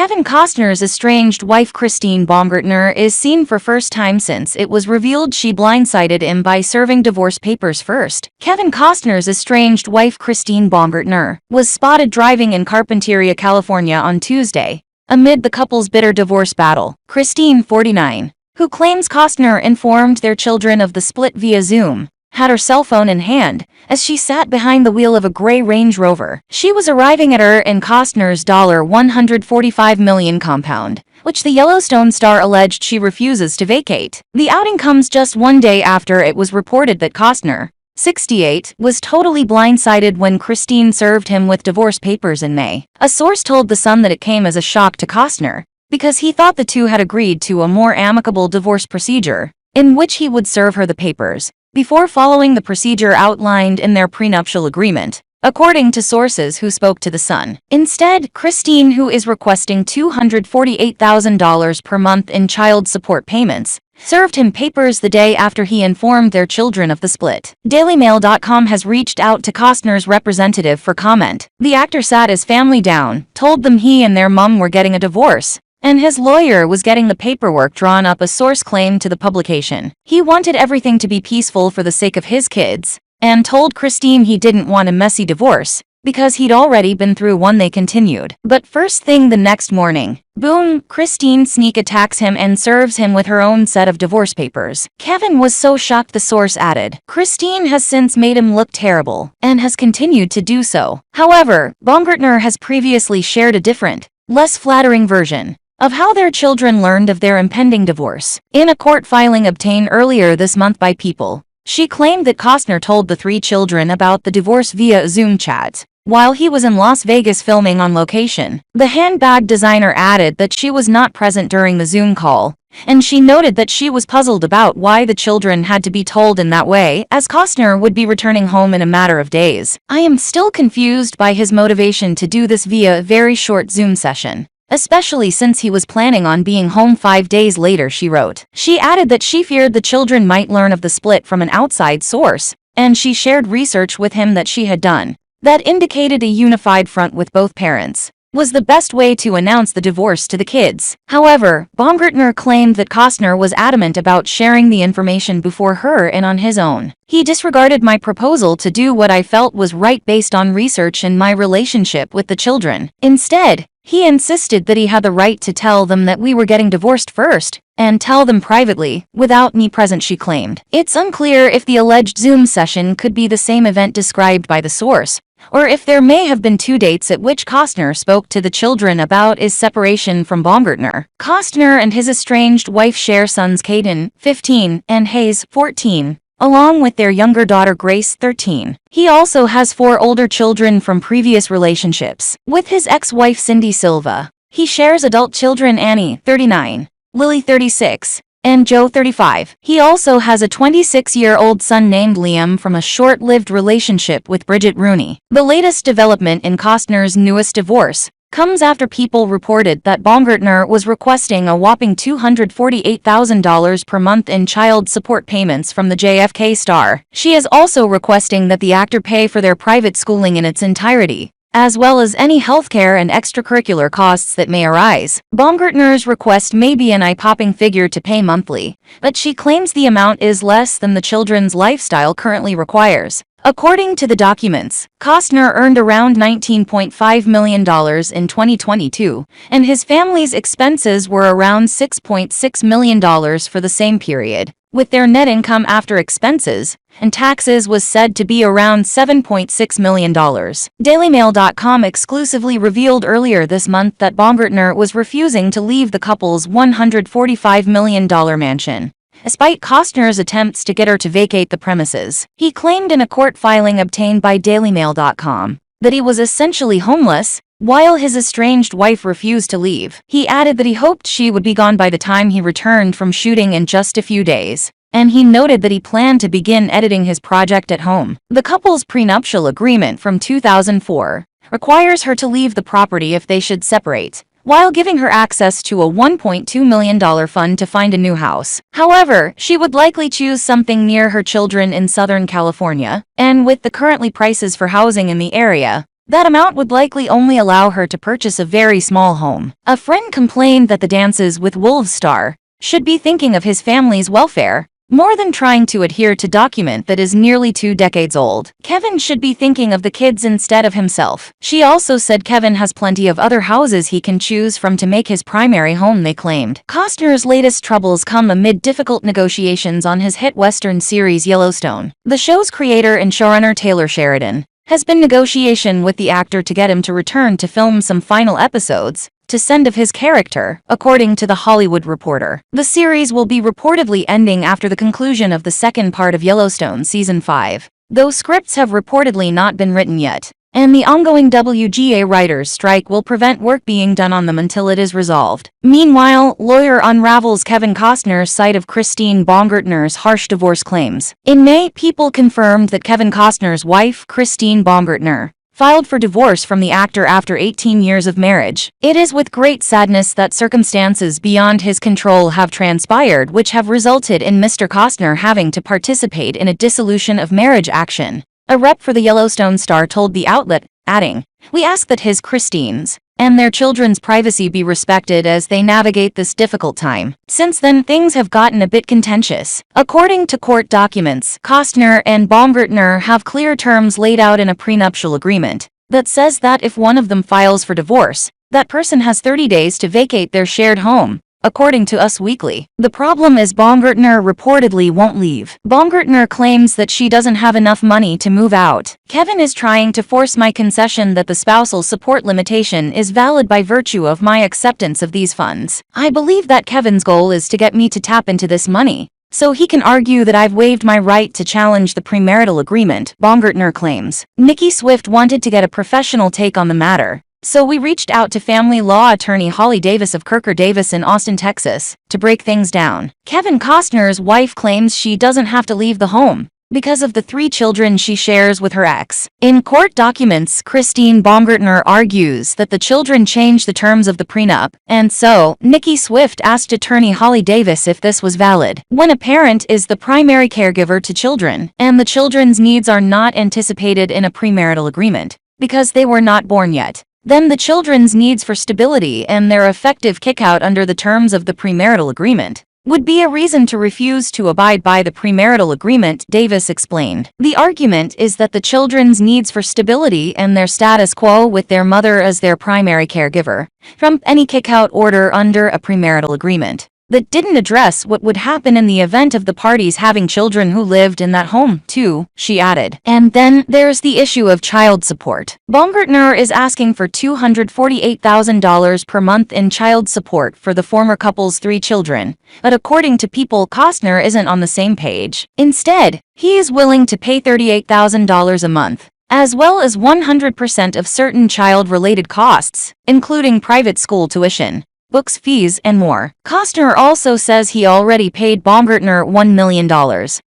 Kevin Costner's estranged wife Christine Baumgartner is seen for first time since it was revealed she blindsided him by serving divorce papers first. Kevin Costner's estranged wife Christine Baumgartner was spotted driving in Carpinteria, California on Tuesday, amid the couple's bitter divorce battle. Christine, 49, who claims Costner informed their children of the split via Zoom, had her cell phone in hand as she sat behind the wheel of a gray Range Rover. She was arriving at her and Costner's $145 million compound, which the Yellowstone star alleged she refuses to vacate. The outing comes just one day after it was reported that Costner, 68, was totally blindsided when Christine served him with divorce papers in May. A source told The Sun that it came as a shock to Costner, because he thought the two had agreed to a more amicable divorce procedure, in which he would serve her the papers before following the procedure outlined in their prenuptial agreement, according to sources who spoke to The Sun. Instead, Christine, who is requesting $248,000 per month in child support payments, served him papers the day after he informed their children of the split. DailyMail.com has reached out to Costner's representative for comment. The actor sat his family down, told them he and their mom were getting a divorce, and his lawyer was getting the paperwork drawn up, a source claimed to the publication. He wanted everything to be peaceful for the sake of his kids, and told Christine he didn't want a messy divorce, because he'd already been through one. They continued. But first thing the next morning, boom, Christine sneak attacks him and serves him with her own set of divorce papers. Kevin was so shocked, the source added. Christine has since made him look terrible, and has continued to do so. However, Baumgartner has previously shared a different, less flattering version of how their children learned of their impending divorce. In a court filing obtained earlier this month by People, she claimed that Costner told the three children about the divorce via Zoom chat while he was in Las Vegas filming on location. The handbag designer added that she was not present during the Zoom call, and she noted that she was puzzled about why the children had to be told in that way, as Costner would be returning home in a matter of days. I am still confused by his motivation to do this via a very short Zoom session, especially since he was planning on being home 5 days later, she wrote. She added that she feared the children might learn of the split from an outside source, and she shared research with him that she had done that indicated a unified front with both parents was the best way to announce the divorce to the kids. However, Baumgartner claimed that Costner was adamant about sharing the information before her and on his own. He disregarded my proposal to do what I felt was right based on research and my relationship with the children. Instead, he insisted that he had the right to tell them that we were getting divorced first, and tell them privately, without me present, she claimed. It's unclear if the alleged Zoom session could be the same event described by the source, or if there may have been two dates at which Costner spoke to the children about his separation from Baumgartner. Costner and his estranged wife share sons Caden, 15, and Hayes, 14, along with their younger daughter Grace, 13. He also has 4 older children from previous relationships. With his ex-wife Cindy Silva, he shares adult children Annie, 39, Lily, 36, and Joe, 35. He also has a 26-year-old son named Liam from a short-lived relationship with Bridget Rooney. The latest development in Costner's newest divorce comes after People reported that Baumgartner was requesting a whopping $248,000 per month in child support payments from the JFK star. She is also requesting that the actor pay for their private schooling in its entirety, as well as any healthcare and extracurricular costs that may arise. Baumgartner's request may be an eye-popping figure to pay monthly, but she claims the amount is less than the children's lifestyle currently requires. According to the documents, Costner earned around $19.5 million in 2022, and his family's expenses were around $6.6 million for the same period, with their net income after expenses and taxes was said to be around $7.6 million. DailyMail.com exclusively revealed earlier this month that Baumgartner was refusing to leave the couple's $145 million mansion, despite Costner's attempts to get her to vacate the premises. He claimed in a court filing obtained by DailyMail.com that he was essentially homeless while his estranged wife refused to leave. He added that he hoped she would be gone by the time he returned from shooting in just a few days, and he noted that he planned to begin editing his project at home. The couple's prenuptial agreement from 2004 requires her to leave the property if they should separate, while giving her access to a $1.2 million fund to find a new house. However, she would likely choose something near her children in Southern California, and with the currently prices for housing in the area, That amount would likely only allow her to purchase a very small home. A friend complained that the Dances with Wolves star should be thinking of his family's welfare more than trying to adhere to document that is nearly 2 decades old. Kevin should be thinking of the kids instead of himself. She also said Kevin has plenty of other houses he can choose from to make his primary home, they claimed. Costner's latest troubles come amid difficult negotiations on his hit Western series Yellowstone. The show's creator and showrunner Taylor Sheridan has been negotiation with the actor to get him to return to film some final episodes to send of his character, according to The Hollywood Reporter. The series will be reportedly ending after the conclusion of the second part of Yellowstone Season 5, though scripts have reportedly not been written yet, and the ongoing WGA writers' strike will prevent work being done on them until it is resolved. Meanwhile, lawyer unravels Kevin Costner's side of Christine Baumgartner's harsh divorce claims. In May, People confirmed that Kevin Costner's wife, Christine Baumgartner, filed for divorce from the actor after 18 years of marriage. It is with great sadness that circumstances beyond his control have transpired which have resulted in Mr. Costner having to participate in a dissolution of marriage action, a rep for the Yellowstone star told the outlet, adding, "We ask that his, Christine's, and their children's privacy be respected as they navigate this difficult time." Since then, things have gotten a bit contentious. According to court documents, Costner and Baumgartner have clear terms laid out in a prenuptial agreement that says that if one of them files for divorce, that person has 30 days to vacate their shared home. According to Us Weekly, the problem is Baumgartner reportedly won't leave. Baumgartner claims that she doesn't have enough money to move out. "Kevin is trying to force my concession that the spousal support limitation is valid by virtue of my acceptance of these funds. I believe that Kevin's goal is to get me to tap into this money, so he can argue that I've waived my right to challenge the premarital agreement," Baumgartner claims. Nikki Swift wanted to get a professional take on the matter, so we reached out to family law attorney Holly Davis of Kirker Davis in Austin, Texas, to break things down. Kevin Costner's wife claims she doesn't have to leave the home because of the 3 children she shares with her ex. In court documents, Christine Baumgartner argues that the children changed the terms of the prenup, and so, Nikki Swift asked attorney Holly Davis if this was valid. When a parent is the primary caregiver to children, and the children's needs are not anticipated in a premarital agreement, because they were not born yet, then the children's needs for stability and their effective kickout under the terms of the premarital agreement would be a reason to refuse to abide by the premarital agreement, Davis explained. The argument is that the children's needs for stability and their status quo with their mother as their primary caregiver trumped any kickout order under a premarital agreement that didn't address what would happen in the event of the parties having children who lived in that home, too, she added. And then there's the issue of child support. Baumgartner is asking for $248,000 per month in child support for the former couple's 3 children, but according to People, Costner isn't on the same page. Instead, he is willing to pay $38,000 a month, as well as 100% of certain child-related costs, including private school tuition, books, fees, and more. Costner also says he already paid Baumgartner $1 million.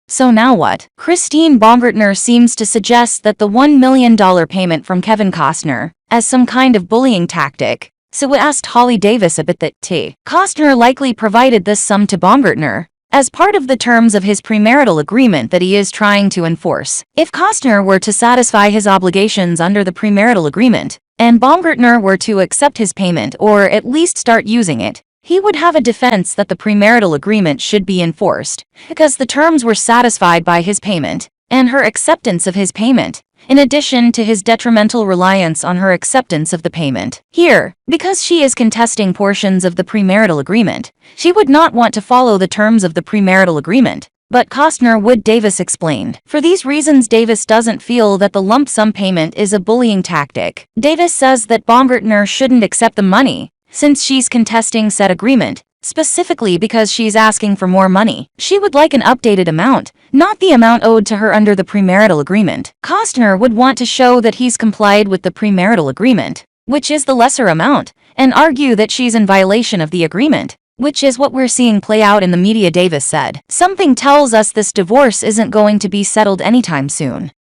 So now what? Christine Baumgartner seems to suggest that the $1 million payment from Kevin Costner as some kind of bullying tactic. So it asked Holly Davis about that too. Costner likely provided this sum to Baumgartner as part of the terms of his premarital agreement that he is trying to enforce. If Costner were to satisfy his obligations under the premarital agreement, and Baumgartner were to accept his payment or at least start using it, he would have a defense that the premarital agreement should be enforced, because the terms were satisfied by his payment, and her acceptance of his payment, in addition to his detrimental reliance on her acceptance of the payment. Here, because she is contesting portions of the premarital agreement, she would not want to follow the terms of the premarital agreement, but Costner would, Davis explained. For these reasons, Davis doesn't feel that the lump sum payment is a bullying tactic. Davis says that Baumgartner shouldn't accept the money, since she's contesting said agreement, specifically because she's asking for more money. She would like an updated amount, not the amount owed to her under the premarital agreement. Costner would want to show that he's complied with the premarital agreement, which is the lesser amount, and argue that she's in violation of the agreement, which is what we're seeing play out in the media, Davis said. Something tells us this divorce isn't going to be settled anytime soon.